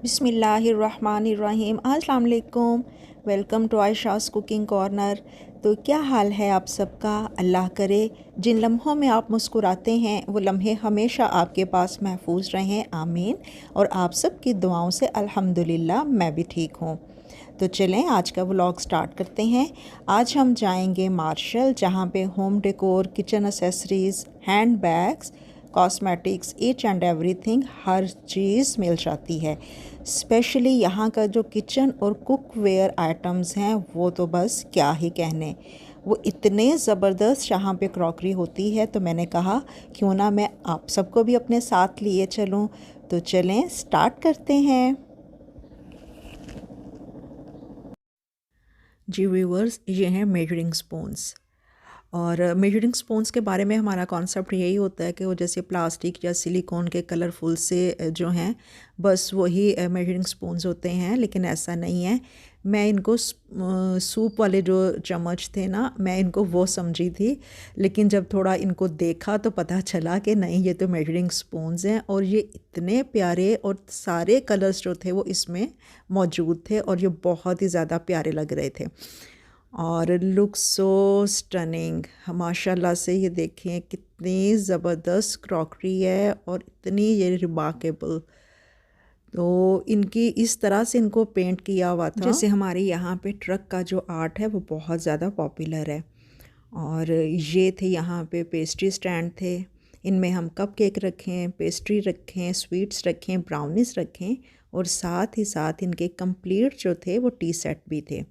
बिस्मिल्लाहिर्रहमानिर्रहीम। अस्सलाम वालेकुम। Welcome to Ayesha's cooking corner. तो क्या हाल है आप सबका? अल्लाह करे जिन लम्हों में आप मुस्कुराते हैं वो लम्हे हमेशा आपके पास महफूज रहें, आमीन। और आप सब की दुआओं से अल्हम्दुलिल्लाह मैं भी ठीक हूँ। तो चलें आज का व्लॉग स्टार्ट करते हैं। आज हम जाएंगे मार्शल, जहाँ पे home decor, kitchen accessories, hand bags, cosmetics, each and everything, हर चीज़ मिल जाती है। स्पेशली यहाँ का जो किचन और कुकवेयर आइटम्स हैं वो तो बस क्या ही कहने, वो इतने ज़बरदस्त यहाँ पे क्रॉकरी होती है। तो मैंने कहा क्यों ना मैं आप सबको भी अपने साथ लिए चलूँ। तो चलें स्टार्ट करते हैं। जी व्यूअर्स, ये हैं मेजरिंग स्पून्स। और मेजरिंग स्पून्स के बारे में हमारा कॉन्सेप्ट यही होता है कि वो जैसे प्लास्टिक या सिलिकॉन के कलरफुल से जो हैं बस वही मेजरिंग स्पून्स होते हैं, लेकिन ऐसा नहीं है। मैं इनको सूप वाले जो चम्मच थे ना, मैं इनको वो समझी थी, लेकिन जब थोड़ा इनको देखा तो पता चला कि नहीं, ये तो मेजरिंग स्पून्स हैं। और ये इतने प्यारे और सारे कलर्स जो थे वो इसमें मौजूद थे और ये बहुत ही ज़्यादा प्यारे लग रहे थे और लुक सो स्टनिंग। माशाल्लाह से ये देखें कितनी ज़बरदस्त क्रॉकरी है और इतनी ये रिमार्केबल। तो इनकी इस तरह से इनको पेंट किया हुआ था, जैसे हमारे यहाँ पे ट्रक का जो आर्ट है वो बहुत ज़्यादा पॉपुलर है। और ये थे यहाँ पे पेस्ट्री स्टैंड थे, इनमें हम कप केक रखें, पेस्ट्री रखें, स्वीट्स रखें, ब्राउनीज रखें, और साथ ही साथ इनके कंप्लीट जो थे वो टी सेट भी थे।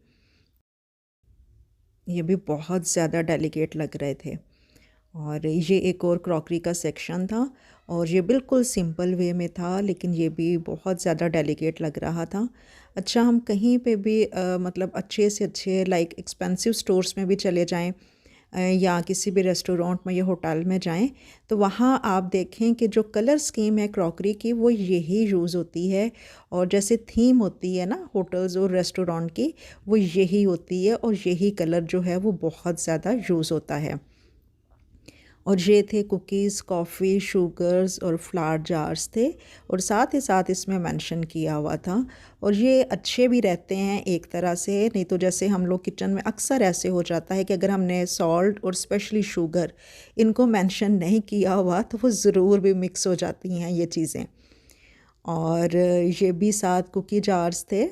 ये भी बहुत ज़्यादा डेलिकेट लग रहे थे। और ये एक और क्रॉकरी का सेक्शन था और ये बिल्कुल सिंपल वे में था, लेकिन ये भी बहुत ज़्यादा डेलिकेट लग रहा था। अच्छा, हम कहीं पे भी मतलब अच्छे से अच्छे लाइक एक्सपेंसिव स्टोर्स में भी चले जाएं या किसी भी रेस्टोरेंट में या होटल में जाएं, तो वहाँ आप देखें कि जो कलर स्कीम है क्रॉकरी की वो यही यूज़ होती है। और जैसे थीम होती है ना होटल्स और रेस्टोरेंट की, वो यही होती है और यही कलर जो है वो बहुत ज़्यादा यूज़ होता है। और ये थे कुकीज़, कॉफ़ी, शुगर्स और फ्लावर जार्स थे, और साथ ही साथ इसमें मेंशन किया हुआ था। और ये अच्छे भी रहते हैं एक तरह से, नहीं तो जैसे हम लोग किचन में अक्सर ऐसे हो जाता है कि अगर हमने सॉल्ट और स्पेशली शुगर इनको मेंशन नहीं किया हुआ तो वो ज़रूर भी मिक्स हो जाती हैं ये चीज़ें। और ये भी साथ कुकी जार्स थे,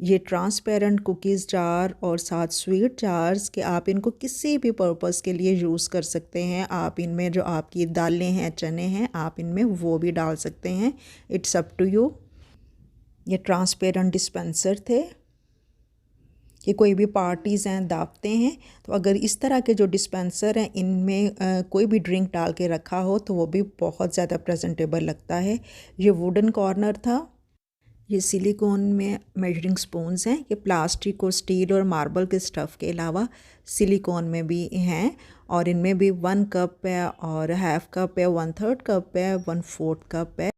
ये ट्रांसपेरेंट कुकीज़ जार और साथ स्वीट जार्स के आप इनको किसी भी पर्पस के लिए यूज़ कर सकते हैं। आप इनमें जो आपकी दालें हैं, चने हैं, आप इनमें वो भी डाल सकते हैं, इट्स अप टू यू। ये ट्रांसपेरेंट डिस्पेंसर थे कि कोई भी पार्टीज़ हैं, दावतें हैं, तो अगर इस तरह के जो डिस्पेंसर हैं इनमें कोई भी ड्रिंक डाल के रखा हो तो वो भी बहुत ज़्यादा प्रेजेंटेबल लगता है। ये वुडन कॉर्नर था। ये सिलिकॉन में मेजरिंग स्पून्स हैं, ये प्लास्टिक और स्टील और मार्बल के स्टफ़ के अलावा सिलिकॉन में भी हैं। और इनमें भी 1 कप है और हाफ कप है, 1/3 कप है, 1/4 कप है।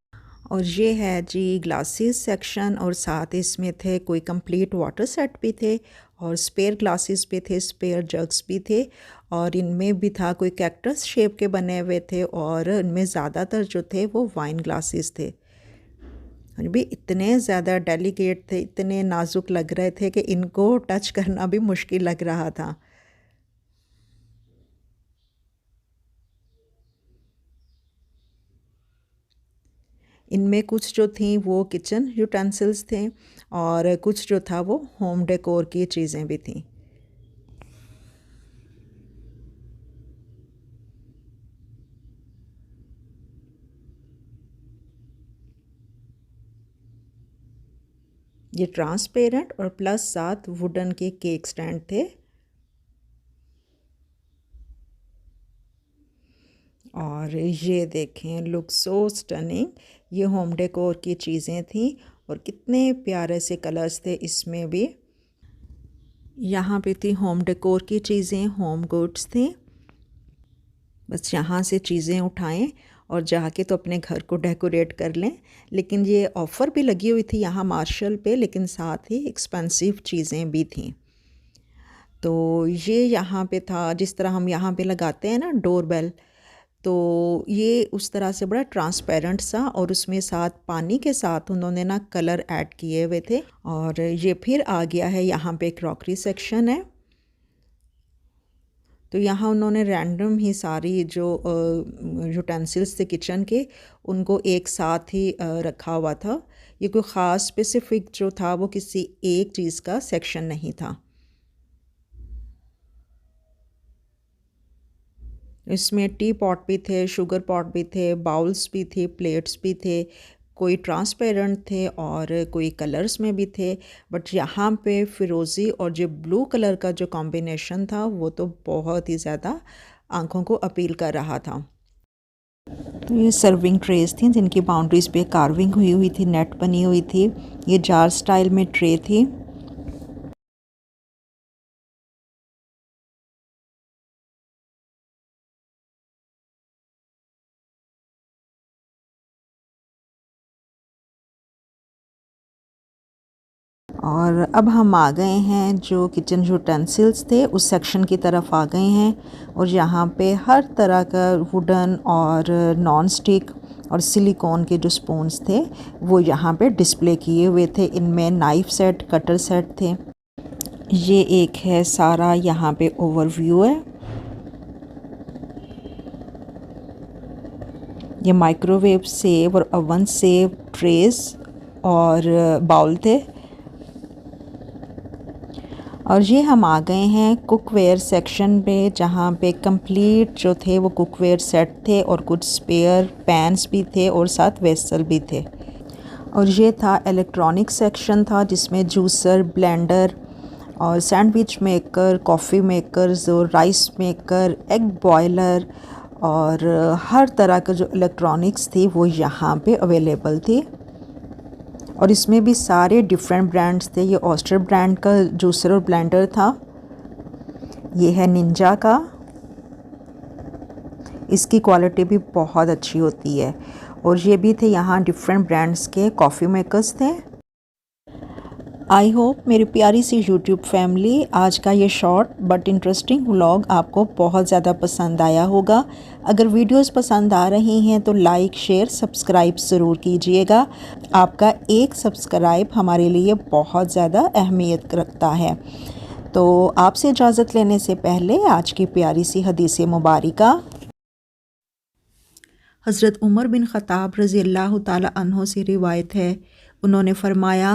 और ये है जी ग्लासेस सेक्शन, और साथ इसमें थे कोई कंप्लीट वाटर सेट भी थे और स्पेयर ग्लासेस भी थे, स्पेयर जग्स भी थे। और इनमें भी था कोई कैक्टस शेप के बने हुए थे, और इनमें ज़्यादातर जो थे वो वाइन ग्लासेस थे। और भी इतने ज़्यादा डेलिकेट थे, इतने नाजुक लग रहे थे कि इनको टच करना भी मुश्किल लग रहा था। इनमें कुछ जो थी वो किचन यूटेंसिल्स थे और कुछ जो था वो होम डेकोर की चीज़ें भी थीं। ये ट्रांसपेरेंट और प्लस साथ वुडन के केक स्टैंड थे। और ये देखें, लुक सो स्टनिंग। ये होम डेकोर की चीज़ें थी और कितने प्यारे से कलर्स थे इसमें भी। यहाँ पे थी होम डेकोर की चीज़ें, होम गुड्स थी। बस यहाँ से चीज़ें उठाएं और जाके तो अपने घर को डेकोरेट कर लें। लेकिन ये ऑफ़र भी लगी हुई थी यहाँ मार्शल पे, लेकिन साथ ही एक्सपेंसिव चीज़ें भी थीं। तो ये यहाँ पे था, जिस तरह हम यहाँ पे लगाते हैं ना डोर बेल, तो ये उस तरह से बड़ा ट्रांसपेरेंट सा, और उसमें साथ पानी के साथ उन्होंने ना कलर ऐड किए हुए थे। और ये फिर आ गया है, यहाँ पे क्रॉकरी सेक्शन है। तो यहाँ उन्होंने रैंडम ही सारी जो यूटेंसिल्स थे किचन के, उनको एक साथ ही रखा हुआ था। ये कोई ख़ास स्पेसिफ़िक जो था वो किसी एक चीज़ का सेक्शन नहीं था। इसमें टी पॉट भी थे, शुगर पॉट भी थे, बाउल्स भी थे, प्लेट्स भी थे, कोई ट्रांसपेरेंट थे और कोई कलर्स में भी थे। बट यहाँ पे फ़िरोज़ी और जो ब्लू कलर का जो कॉम्बिनेशन था वो तो बहुत ही ज़्यादा आंखों को अपील कर रहा था। तो ये सर्विंग ट्रेस थी जिनकी बाउंड्रीज़ पे कार्विंग हुई हुई थी, नेट बनी हुई थी। ये जार स्टाइल में ट्रे थी। और अब हम आ गए हैं जो किचन यूटेंसिल्स थे उस सेक्शन की तरफ आ गए हैं। और यहाँ पे हर तरह का वुडन और नॉन स्टिक और सिलिकॉन के जो स्पून्स थे वो यहाँ पे डिस्प्ले किए हुए थे। इनमें नाइफ़ सेट, कटर सेट थे। ये एक है सारा यहाँ पे ओवरव्यू है। ये माइक्रोवेव सेव और ओवन सेव ट्रेस और बाउल थे। और ये हम आ गए हैं कुकवेयर सेक्शन पे, जहाँ पे कंप्लीट जो थे वो कुकवेयर सेट थे और कुछ स्पेयर पैन्स भी थे और साथ वेसल भी थे। और ये था इलेक्ट्रॉनिक सेक्शन था जिसमें जूसर, ब्लेंडर और सैंडविच मेकर, कॉफ़ी मेकर्स और राइस मेकर, एग बॉयलर और हर तरह का जो इलेक्ट्रॉनिक्स थी वो यहाँ पे अवेलेबल थी। और इसमें भी सारे डिफरेंट ब्रांड्स थे। ये ऑस्टर ब्रांड का जूसर और ब्लेंडर था। ये है निंजा का, इसकी क्वालिटी भी बहुत अच्छी होती है। और ये भी थे यहाँ डिफरेंट ब्रांड्स के कॉफ़ी मेकर्स थे। आई होप मेरी प्यारी सी यूट्यूब फैमिली आज का ये शॉर्ट बट इंटरेस्टिंग व्लॉग आपको बहुत ज़्यादा पसंद आया होगा। अगर वीडियोस पसंद आ रही हैं तो लाइक, शेयर, सब्सक्राइब ज़रूर कीजिएगा। आपका एक सब्सक्राइब हमारे लिए बहुत ज़्यादा अहमियत रखता है। तो आपसे इजाज़त लेने से पहले आज की प्यारी सी हदीस मुबारका। हज़रत उमर बिन ख़त्ताब रज़ी अल्लाह ताला अन्हो से रिवायत है, उन्होंने फरमाया,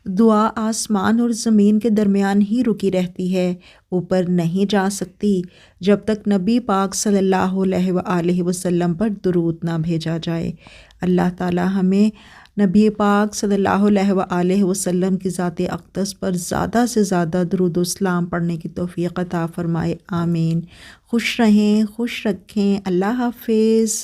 दुआ आसमान और ज़मीन के दरमियान ही रुकी रहती है, ऊपर नहीं जा सकती जब तक नबी पाक सल्लल्लाहु अलैहि वसल्लम पर दुरूद ना भेजा जाए। अल्लाह ताला हमें नबी पाक सल्लल्लाहु अलैहि वसल्लम की ज़ात अक़दस पर ज़्यादा से ज़्यादा दुरूद व सलाम पढ़ने की तौफ़ीक़ अता फ़रमाए। आमीन। खुश रहें, खुश रखें। अल्लाह हाफ़िज़।